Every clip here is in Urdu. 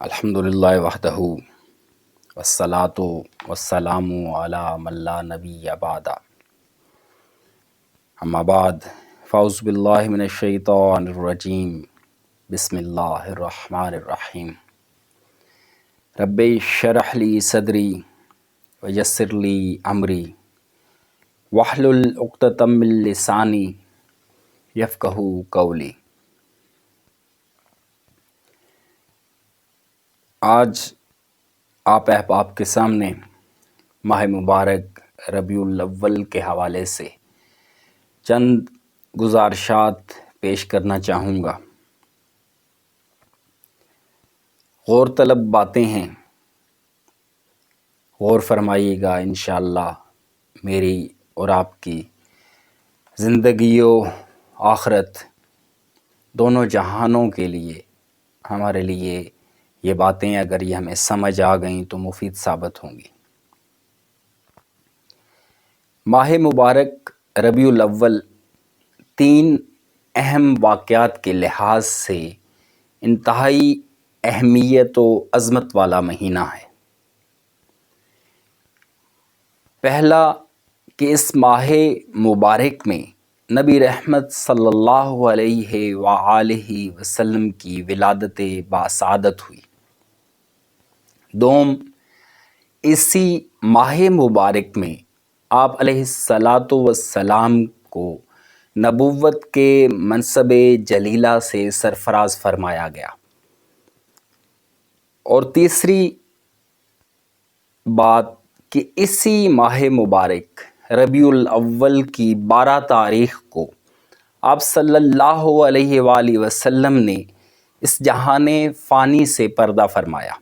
الحمدللہ وحدہ والصلاۃ والسلام علی من لا نبی بعد اما بعد فاعوذ باللہ من الشیطان الرجیم بسم اللہ الرحمن الرحیم رب اشرح لی صدری ویسر لی امری واحلل عقدۃ من لسانی یفقہوا قولی۔ آج آپ احباب کے سامنے ماہ مبارک ربیع الاول کے حوالے سے چند گزارشات پیش کرنا چاہوں گا۔ غور طلب باتیں ہیں، غور فرمائیے گا، انشاءاللہ میری اور آپ کی زندگی و آخرت دونوں جہانوں کے لیے ہمارے لیے یہ باتیں اگر یہ ہمیں سمجھ آ گئیں تو مفید ثابت ہوں گی۔ ماہ مبارک ربیع الاول تین اہم واقعات کے لحاظ سے انتہائی اہمیت و عظمت والا مہینہ ہے۔ پہلا کہ اس ماہ مبارک میں نبی رحمت صلی اللہ علیہ وآلہ وسلم کی ولادت باسعادت ہوئی۔ دوم، اسی ماہ مبارک میں آپ علیہ الصلاۃ والسلام کو نبوت کے منصب جلیلہ سے سرفراز فرمایا گیا۔ اور تیسری بات کہ اسی ماہ مبارک ربیع الاول کی 12 تاریخ کو آپ صلی اللہ علیہ وآلہ وسلم نے اس جہان فانی سے پردہ فرمایا۔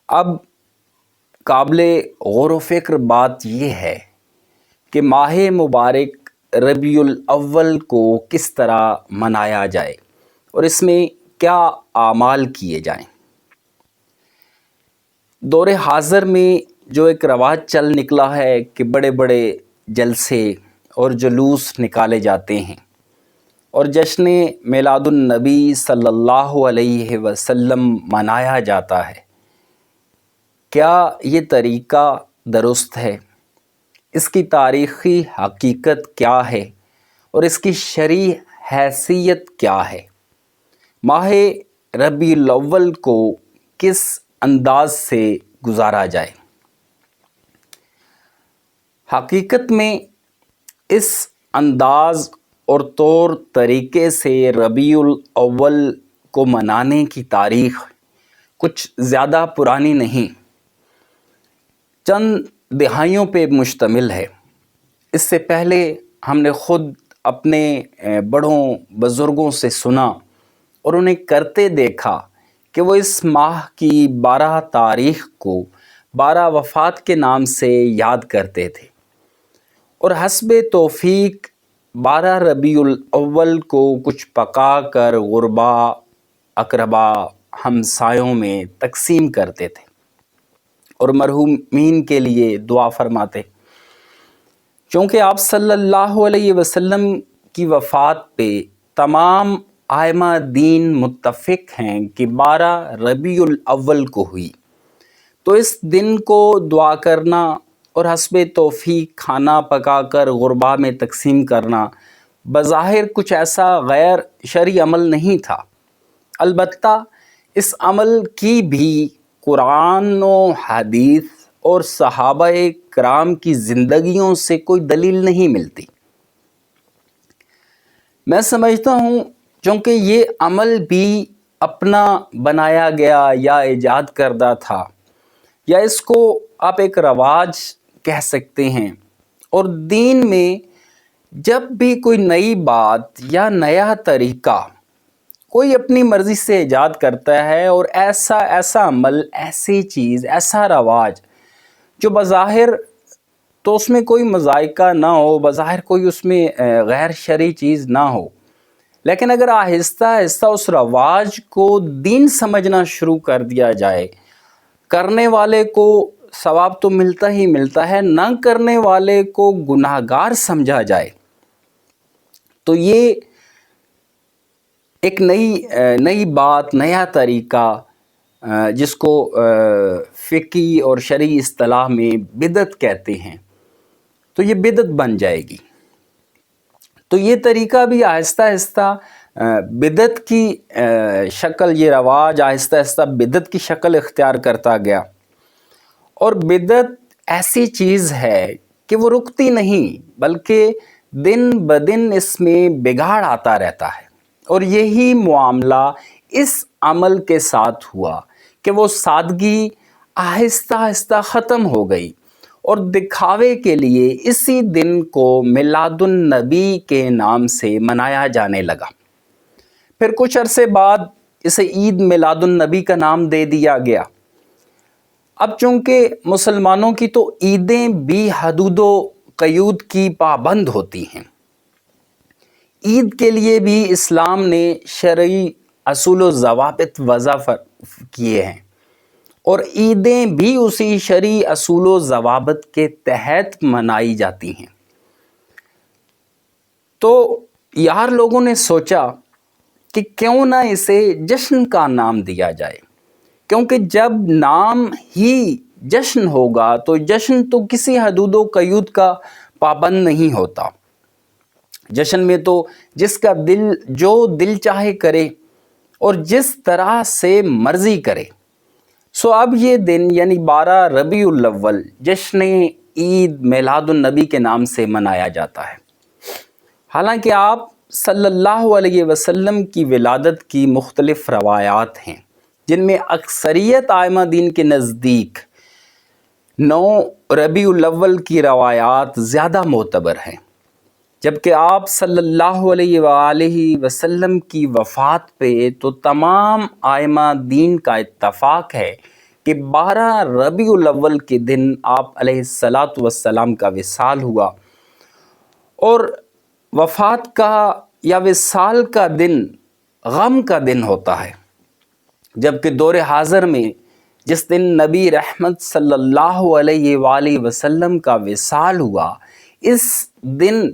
اب قابل غور و فکر بات یہ ہے کہ ماہ مبارک ربیع الاول کو کس طرح منایا جائے اور اس میں کیا اعمال کیے جائیں۔ دور حاضر میں جو ایک رواج چل نکلا ہے کہ بڑے بڑے جلسے اور جلوس نکالے جاتے ہیں اور جشن میلاد النبی صلی اللہ علیہ وسلم منایا جاتا ہے، کیا یہ طریقہ درست ہے؟ اس کی تاریخی حقیقت کیا ہے اور اس کی شرعی حیثیت کیا ہے؟ ماہ ربیع الاول کو کس انداز سے گزارا جائے؟ حقیقت میں اس انداز اور طور طریقے سے ربیع الاول کو منانے کی تاریخ کچھ زیادہ پرانی نہیں، چند دہائیوں پہ مشتمل ہے۔ اس سے پہلے ہم نے خود اپنے بڑوں بزرگوں سے سنا اور انہیں کرتے دیکھا کہ وہ اس ماہ کی 12 تاریخ کو 12 وفات کے نام سے یاد کرتے تھے اور حسب توفیق 12 ربیع الاول کو کچھ پکا کر غربا اقربا ہمسایوں میں تقسیم کرتے تھے اور مرحومین کے لیے دعا فرماتے۔ چونکہ آپ صلی اللہ علیہ وسلم کی وفات پہ تمام ائمہ دین متفق ہیں کہ 12 ربیع الاول کو ہوئی، تو اس دن کو دعا کرنا اور حسب توفیق کھانا پکا کر غربا میں تقسیم کرنا بظاہر کچھ ایسا غیر شرعی عمل نہیں تھا، البتہ اس عمل کی بھی قرآن و حدیث اور صحابہ کرام کی زندگیوں سے کوئی دلیل نہیں ملتی۔ میں سمجھتا ہوں چونکہ یہ عمل بھی اپنا بنایا گیا یا ایجاد کردہ تھا، یا اس کو آپ ایک رواج کہہ سکتے ہیں، اور دین میں جب بھی کوئی نئی بات یا نیا طریقہ کوئی اپنی مرضی سے ایجاد کرتا ہے اور ایسا عمل، ایسی چیز، ایسا رواج جو بظاہر تو اس میں کوئی مذائقہ نہ ہو، بظاہر کوئی اس میں غیر شرعی چیز نہ ہو، لیکن اگر آہستہ آہستہ اس رواج کو دین سمجھنا شروع کر دیا جائے، کرنے والے کو ثواب تو ملتا ہی ملتا ہے، نہ کرنے والے کو گناہگار سمجھا جائے، تو یہ ایک نئی بات، نیا طریقہ جس کو فقہی اور شرعی اصطلاح میں بدعت کہتے ہیں، تو یہ بدعت بن جائے گی۔ تو یہ طریقہ بھی آہستہ آہستہ بدعت کی شکل، یہ رواج آہستہ آہستہ بدعت کی شکل اختیار کرتا گیا، اور بدعت ایسی چیز ہے کہ وہ رکتی نہیں، بلکہ دن بدن اس میں بگاڑ آتا رہتا ہے۔ اور یہی معاملہ اس عمل کے ساتھ ہوا کہ وہ سادگی آہستہ آہستہ ختم ہو گئی، اور دکھاوے کے لیے اسی دن کو میلاد النبی کے نام سے منایا جانے لگا۔ پھر کچھ عرصے بعد اسے عید میلاد النبی کا نام دے دیا گیا۔ اب چونکہ مسلمانوں کی تو عیدیں بھی حدود و قیود کی پابند ہوتی ہیں، عید کے لیے بھی اسلام نے شرعی اصول و ضوابط وضع کیے ہیں، اور عیدیں بھی اسی شرعی اصول و ضوابط کے تحت منائی جاتی ہیں۔ تو یار لوگوں نے سوچا کہ کیوں نہ اسے جشن کا نام دیا جائے، کیونکہ جب نام ہی جشن ہوگا تو جشن تو کسی حدود و قیود کا پابند نہیں ہوتا۔ جشن میں تو جس کا جو دل چاہے کرے اور جس طرح سے مرضی کرے۔ سو اب یہ دن یعنی 12 ربیع الاول جشن عید میلاد النبی کے نام سے منایا جاتا ہے۔ حالانکہ آپ صلی اللہ علیہ وسلم کی ولادت کی مختلف روایات ہیں، جن میں اکثریت ائمہ دین کے نزدیک 9 ربیع الاول کی روایات زیادہ معتبر ہیں، جبکہ آپ صلی اللہ علیہ وآلہ وسلم کی وفات پہ تو تمام ائمہ دین کا اتفاق ہے کہ 12 ربیع الاول کے دن آپ علیہ السلام کا وصال ہوا، اور وفات کا یا وصال کا دن غم کا دن ہوتا ہے، جبکہ دور حاضر میں جس دن نبی رحمت صلی اللہ علیہ وآلہ وسلم کا وصال ہوا، اس دن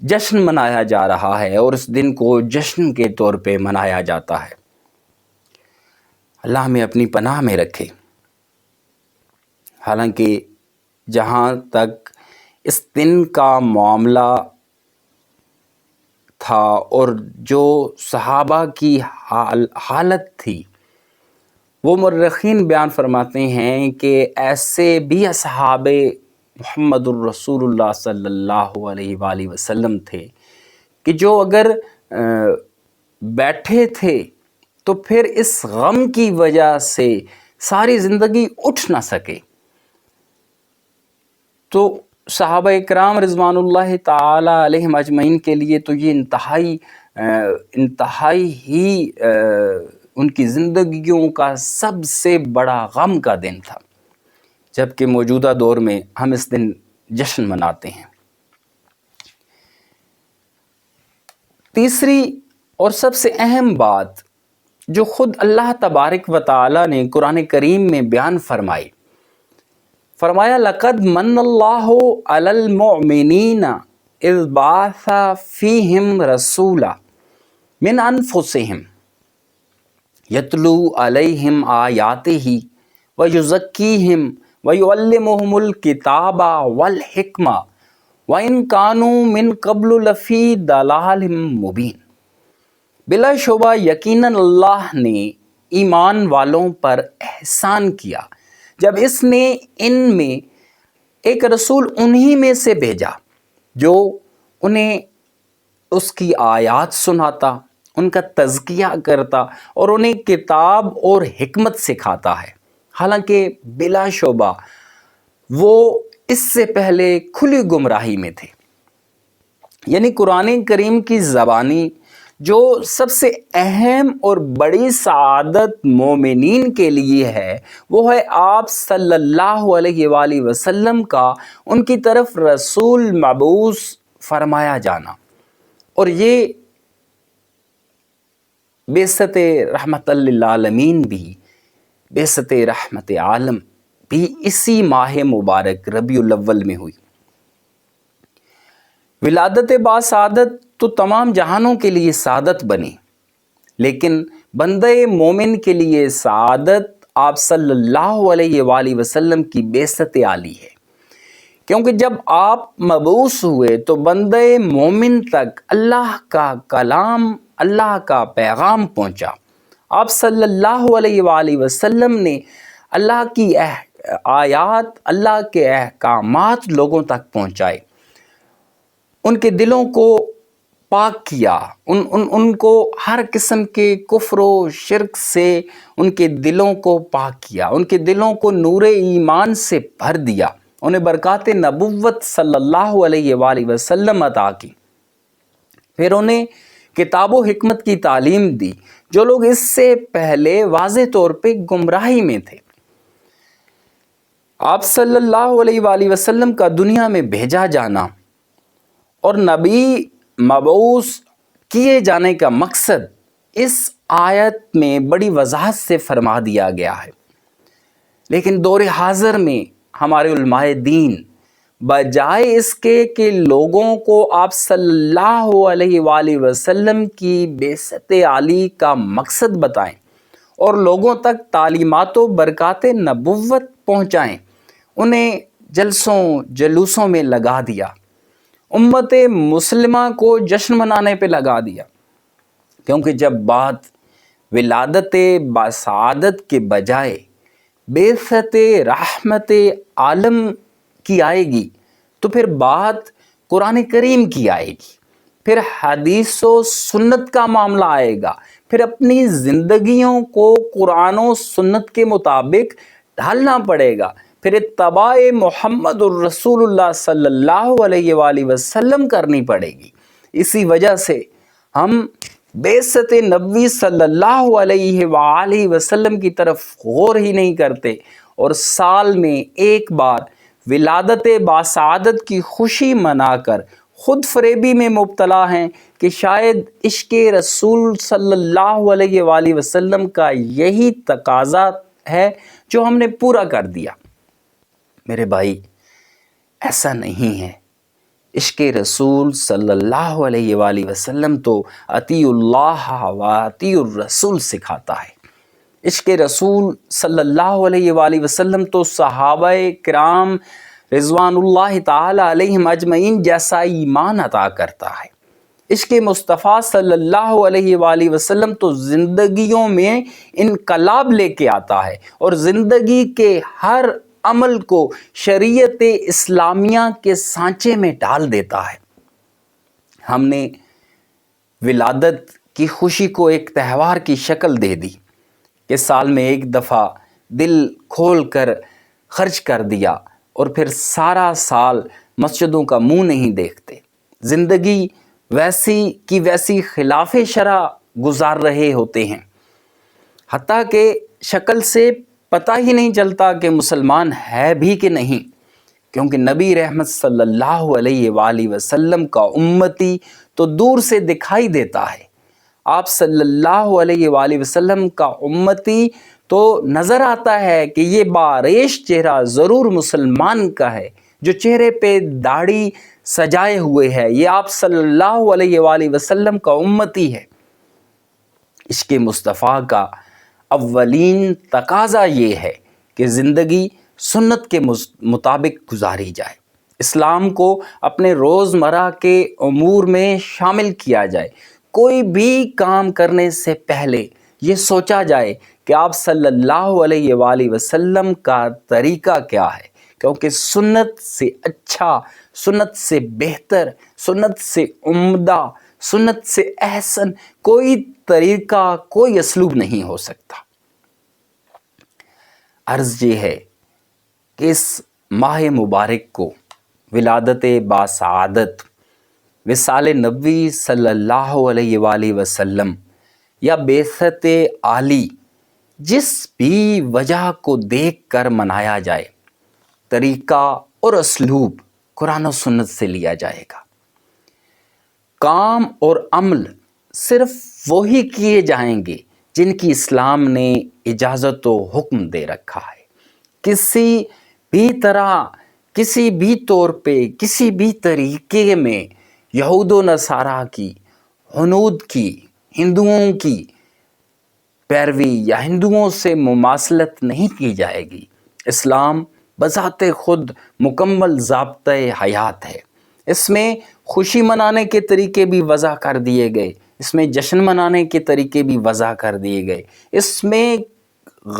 جشن منایا جا رہا ہے، اور اس دن کو جشن کے طور پہ منایا جاتا ہے۔ اللہ ہمیں اپنی پناہ میں رکھے۔ حالانکہ جہاں تک اس دن کا معاملہ تھا اور جو صحابہ کی حالت تھی، وہ مورخین بیان فرماتے ہیں کہ ایسے بھی اصحاب محمد الرسول اللہ صلی اللہ علیہ وآلہ وسلم تھے کہ جو اگر بیٹھے تھے تو پھر اس غم کی وجہ سے ساری زندگی اٹھ نہ سکے۔ تو صحابہ اکرام رضوان اللہ تعالی علیہم اجمعین کے لیے تو یہ انتہائی ہی ان کی زندگیوں کا سب سے بڑا غم کا دن تھا، جبکہ موجودہ دور میں ہم اس دن جشن مناتے ہیں۔ تیسری اور سب سے اہم بات جو خود اللہ تبارک و تعالی نے قرآن کریم میں بیان فرمایا لَقَدْ مَنَّ اللَّهُ عَلَى الْمُؤْمِنِينَ إِذْ بَعَثَ فِيهِمْ رَسُولًا مِنْ أَنفُسِهِمْ يَتْلُو عَلَيْهِمْ آيَاتِهِ وَيُزَكِّيهِمْ وَيُعَلِّمُهُمُ الْكِتَابَ وَالْحِكْمَةَ وَإِنْ كَانُوا مِنْ قَبْلُ لَفِي ضَلَالٍ مُبِينٍ۔ بلا شبہ یقیناً اللہ نے ایمان والوں پر احسان کیا جب اس نے ان میں ایک رسول انہی میں سے بھیجا جو انہیں اس کی آیات سناتا، ان کا تزکیہ کرتا اور انہیں کتاب اور حکمت سکھاتا ہے۔ حالانکہ بلا شبہ وہ اس سے پہلے کھلی گمراہی میں تھے۔ یعنی قرآن کریم کی زبانی جو سب سے اہم اور بڑی سعادت مومنین کے لیے ہے، وہ ہے آپ صلی اللہ علیہ وآلہ وسلم کا ان کی طرف رسول مبعوث فرمایا جانا، اور یہ بعثت رحمت للعالمین بھی، بعثت رحمت عالم بھی اسی ماہ مبارک ربیع الاول میں ہوئی۔ ولادت با سعادت تو تمام جہانوں کے لیے سعادت بنی، لیکن بندہ مومن کے لیے سعادت آپ صلی اللہ علیہ وآلہ وسلم کی بعثت عالی ہے، کیونکہ جب آپ مبعوث ہوئے تو بندہ مومن تک اللہ کا کلام، اللہ کا پیغام پہنچا۔ آپ صلی اللہ علیہ وآلہ وسلم نے اللہ کی آیات، اللہ کے احکامات لوگوں تک پہنچائے، ان کے دلوں کو پاک کیا، ان کو ہر قسم کے کفر و شرک سے ان کے دلوں کو پاک کیا، ان کے دلوں کو نور ایمان سے بھر دیا، انہیں برکات نبوت صلی اللہ علیہ وآلہ وسلم عطا کی، پھر انہیں کتاب و حکمت کی تعلیم دی جو لوگ اس سے پہلے واضح طور پہ گمراہی میں تھے۔ آپ صلی اللہ علیہ وآلہ وسلم کا دنیا میں بھیجا جانا اور نبی مبعوث کیے جانے کا مقصد اس آیت میں بڑی وضاحت سے فرما دیا گیا ہے، لیکن دور حاضر میں ہمارے علماء دین بجائے اس کے کہ لوگوں کو آپ صلی اللہ علیہ وآلہ وسلم کی بعثت عالی کا مقصد بتائیں اور لوگوں تک تعلیمات و برکات نبوت پہنچائیں، انہیں جلسوں جلوسوں میں لگا دیا، امت مسلمہ کو جشن منانے پہ لگا دیا، کیونکہ جب بات ولادت بسعادت کے بجائے بعثت رحمت عالم کی آئے گی تو پھر بات قرآن کریم کی آئے گی، پھر حدیث و سنت کا معاملہ آئے گا، پھر اپنی زندگیوں کو قرآن و سنت کے مطابق ڈھالنا پڑے گا، پھر اتباع محمد الرسول اللہ صلی اللہ علیہ وآلہ وسلم کرنی پڑے گی۔ اسی وجہ سے ہم بعثت نبوی صلی اللہ علیہ وآلہ وسلم کی طرف غور ہی نہیں کرتے اور سال میں ایک بار ولادت باسعادت کی خوشی منا کر خود فریبی میں مبتلا ہیں کہ شاید عشق رسول صلی اللہ علیہ وآلہ وسلم کا یہی تقاضا ہے جو ہم نے پورا کر دیا۔ میرے بھائی، ایسا نہیں ہے۔ عشق رسول صلی اللہ علیہ وآلہ وسلم تو اطیع اللہ و اطیع الرسول سکھاتا ہے۔ عشق رسول صلی اللہ علیہ وآلہ وسلم تو صحابہ کرام رضوان اللہ تعالی علیہم اجمعین جیسا ایمان عطا کرتا ہے۔ عشق مصطفیٰ صلی اللہ علیہ وآلہ وسلم تو زندگیوں میں انقلاب لے کے آتا ہے اور زندگی کے ہر عمل کو شریعت اسلامیہ کے سانچے میں ڈال دیتا ہے۔ ہم نے ولادت کی خوشی کو ایک تہوار کی شکل دے دی کہ سال میں ایک دفعہ دل کھول کر خرچ کر دیا اور پھر سارا سال مسجدوں کا منہ نہیں دیکھتے، زندگی ویسی کی ویسی خلاف شرع گزار رہے ہوتے ہیں، حتیٰ کہ شکل سے پتہ ہی نہیں چلتا کہ مسلمان ہے بھی کہ نہیں، کیونکہ نبی رحمت صلی اللہ علیہ وآلہ وسلم کا امتی تو دور سے دکھائی دیتا ہے، آپ صلی اللہ علیہ وآلہ وسلم کا امتی تو نظر آتا ہے کہ یہ باریش چہرہ ضرور مسلمان کا ہے، جو چہرے پہ داڑھی سجائے ہوئے ہے، یہ آپ صلی اللہ علیہ وآلہ وسلم کا امتی ہے۔ عشق مصطفیٰ کا اولین تقاضا یہ ہے کہ زندگی سنت کے مطابق گزاری جائے، اسلام کو اپنے روزمرہ کے امور میں شامل کیا جائے، کوئی بھی کام کرنے سے پہلے یہ سوچا جائے کہ آپ صلی اللہ علیہ وآلہ وسلم کا طریقہ کیا ہے، کیونکہ سنت سے اچھا، سنت سے بہتر، سنت سے عمدہ، سنت سے احسن کوئی طریقہ، کوئی اسلوب نہیں ہو سکتا۔ عرض یہ ہے کہ اس ماہ مبارک کو ولادت باسعادت وصال نبوی صلی اللہ علیہ وآلہ وسلم یا بعثت عالی جس بھی وجہ کو دیکھ کر منایا جائے، طریقہ اور اسلوب قرآن و سنت سے لیا جائے گا۔ کام اور عمل صرف وہی کیے جائیں گے جن کی اسلام نے اجازت و حکم دے رکھا ہے۔ کسی بھی طرح، کسی بھی طور پہ، کسی بھی طریقے میں یہود و نصارہ کی، ہنود کی، ہندوؤں کی پیروی یا ہندوؤں سے مماثلت نہیں کی جائے گی۔ اسلام بذات خود مکمل ضابطۂ حیات ہے۔ اس میں خوشی منانے کے طریقے بھی وضع کر دیے گئے، اس میں جشن منانے کے طریقے بھی وضع کر دیے گئے، اس میں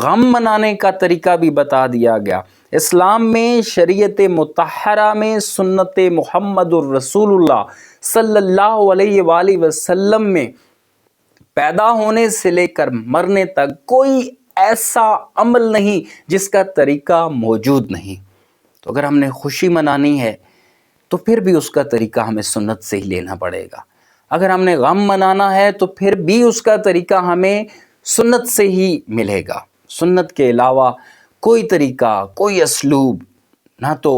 غم منانے کا طریقہ بھی بتا دیا گیا۔ اسلام میں شریعت مطہرہ میں سنت محمد الرسول اللہ صلی اللہ علیہ وآلہ وسلم میں پیدا ہونے سے لے کر مرنے تک کوئی ایسا عمل نہیں جس کا طریقہ موجود نہیں۔ تو اگر ہم نے خوشی منانی ہے تو پھر بھی اس کا طریقہ ہمیں سنت سے ہی لینا پڑے گا۔ اگر ہم نے غم منانا ہے تو پھر بھی اس کا طریقہ ہمیں سنت سے ہی ملے گا۔ سنت کے علاوہ کوئی طریقہ، کوئی اسلوب نہ تو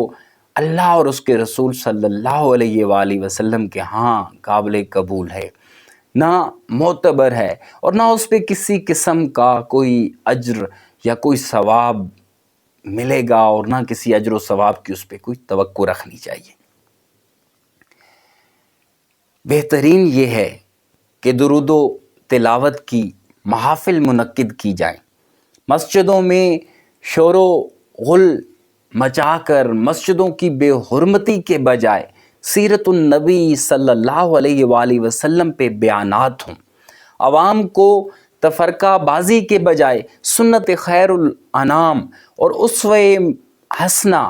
اللہ اور اس کے رسول صلی اللہ علیہ وآلہ وسلم کے ہاں قابل قبول ہے، نہ معتبر ہے، اور نہ اس پہ کسی قسم کا کوئی اجر یا کوئی ثواب ملے گا، اور نہ کسی اجر و ثواب کی اس پہ کوئی توقع رکھنی چاہیے۔ بہترین یہ ہے کہ درود و تلاوت کی محافل منعقد کی جائیں، مسجدوں میں شور و غل مچا کر مسجدوں کی بے حرمتی کے بجائے سیرت النبی صلی اللہ علیہ وآلہ وسلم پہ بیانات ہوں، عوام کو تفرقہ بازی کے بجائے سنت خیر الانام اور اسوہ حسنہ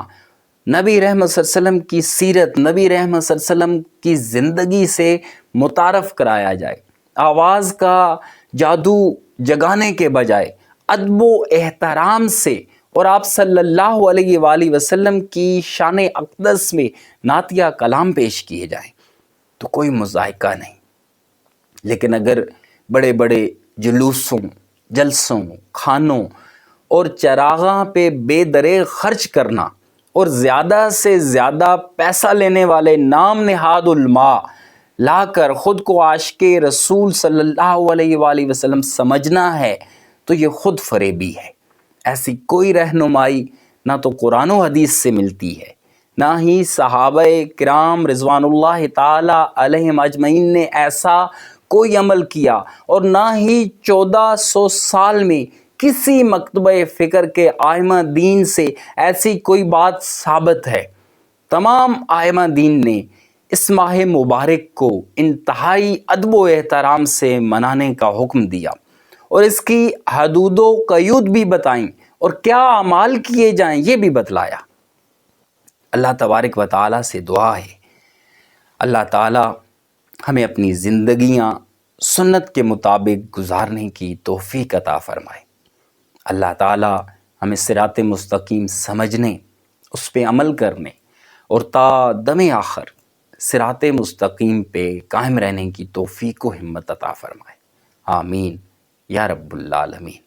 نبی رحمت صلی اللہ علیہ وسلم کی سیرت، نبی رحمت صلی اللہ علیہ وسلم کی زندگی سے متعارف کرایا جائے۔ آواز کا جادو جگانے کے بجائے ادب و احترام سے اور آپ صلی اللہ علیہ وآلہ وسلم کی شان اقدس میں نعتیہ کلام پیش کیے جائیں تو کوئی مذائقہ نہیں۔ لیکن اگر بڑے بڑے جلوسوں، جلسوں، کھانوں اور چراغاں پہ بے درے خرچ کرنا اور زیادہ سے زیادہ پیسہ لینے والے نام نہاد علماء لا کر خود کو عاشق رسول صلی اللہ علیہ وآلہ وسلم سمجھنا ہے تو یہ خود فریبی ہے۔ ایسی کوئی رہنمائی نہ تو قرآن و حدیث سے ملتی ہے، نہ ہی صحابہ کرام رضوان اللہ تعالی علیہم اجمعین نے ایسا کوئی عمل کیا، اور نہ ہی 1400 سال میں کسی مکتبہ فکر کے ائمہ دین سے ایسی کوئی بات ثابت ہے۔ تمام ائمہ دین نے اس ماہ مبارک کو انتہائی ادب و احترام سے منانے کا حکم دیا، اور اس کی حدود و قیود بھی بتائیں، اور کیا اعمال کیے جائیں یہ بھی بتلایا۔ اللہ تبارک و تعالیٰ سے دعا ہے اللہ تعالیٰ ہمیں اپنی زندگیاں سنت کے مطابق گزارنے کی توفیق عطا فرمائے۔ اللہ تعالیٰ ہمیں صراط مستقیم سمجھنے، اس پہ عمل کرنے اور تا دم آخر صراط مستقیم پہ قائم رہنے کی توفیق و ہمت عطا فرمائے۔ آمین یا رب العالمین۔